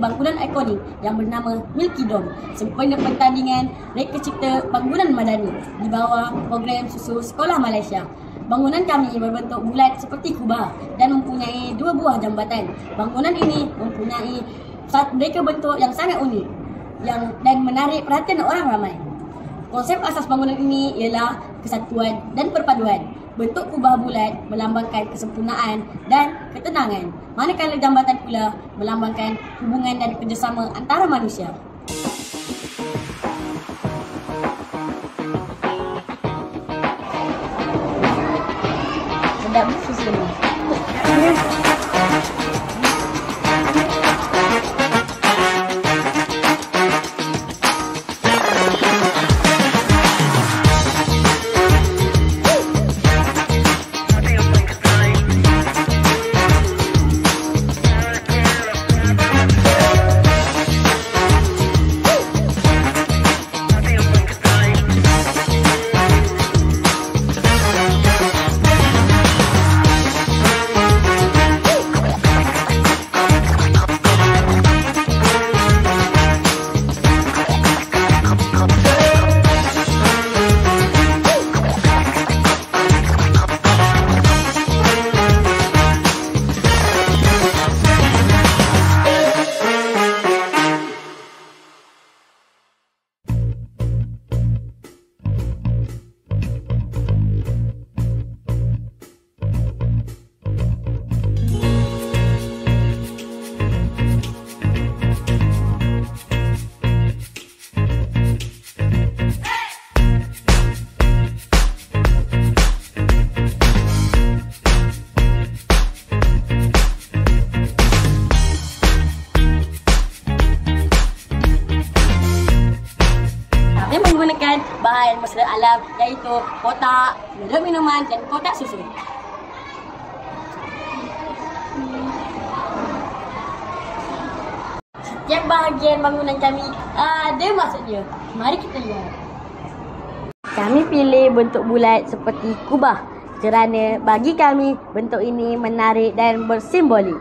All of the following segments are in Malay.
bangunan ikonik yang bernama Milky Dome sempena pertandingan reka cipta bangunan madani di bawah program susu Sekolah Malaysia. Bangunan kami berbentuk bulat seperti kubah dan mempunyai 2 buah jambatan. Bangunan ini mempunyai mereka bentuk yang sangat unik dan menarik perhatian orang ramai. Konsep asas bangunan ini ialah kesatuan dan perpaduan. Bentuk kubah bulat melambangkan kesempurnaan dan ketenangan, manakala jambatan pula melambangkan hubungan dan kerjasama antara manusia. Sedap susu ni. Menggunakan bahan mesra alam iaitu kotak minuman dan kotak susu. Setiap bahagian bangunan kami ada maksudnya. Mari kita lihat. Kami pilih bentuk bulat seperti kubah kerana bagi kami bentuk ini menarik dan bersimbolik.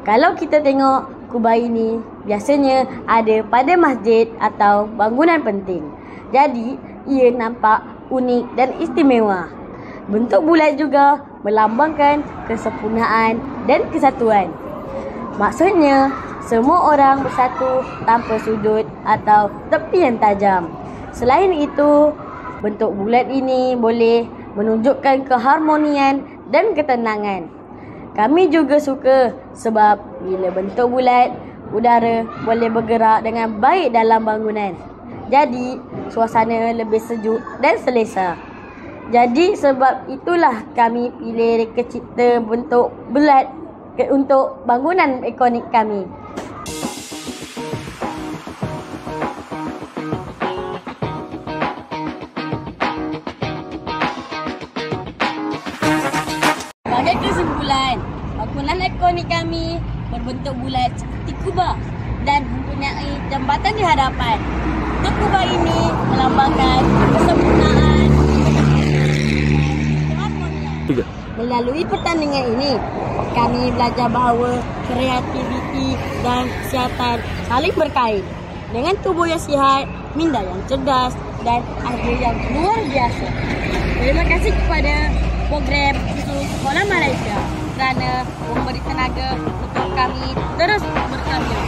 Kalau kita tengok kubah ini biasanya ada pada masjid atau bangunan penting. Jadi, ia nampak unik dan istimewa. Bentuk bulat juga melambangkan kesempurnaan dan kesatuan. Maksudnya, semua orang bersatu tanpa sudut atau tepi yang tajam. Selain itu, bentuk bulat ini boleh menunjukkan keharmonian dan ketenangan. Kami juga suka sebab bila bentuk bulat, udara boleh bergerak dengan baik dalam bangunan. Jadi, suasana lebih sejuk dan selesa. Jadi, sebab itulah kami pilih reka cipta bentuk bulat untuk bangunan ikonik kami. Sebagai kesimpulan, bangunan ikonik kami berbentuk bulat seperti kubah dan mempunyai jambatan di hadapan. Bentuk kubah ini melambangkan kesempurnaan. Melalui pertandingan ini, kami belajar bahawa kreativiti dan kesihatan saling berkait. Dengan tubuh yang sihat, minda yang cerdas dan idea yang luar biasa. Terima kasih kepada program susu Sekolah Malaysia kerana memberi tenaga untuk kami terus berkarya.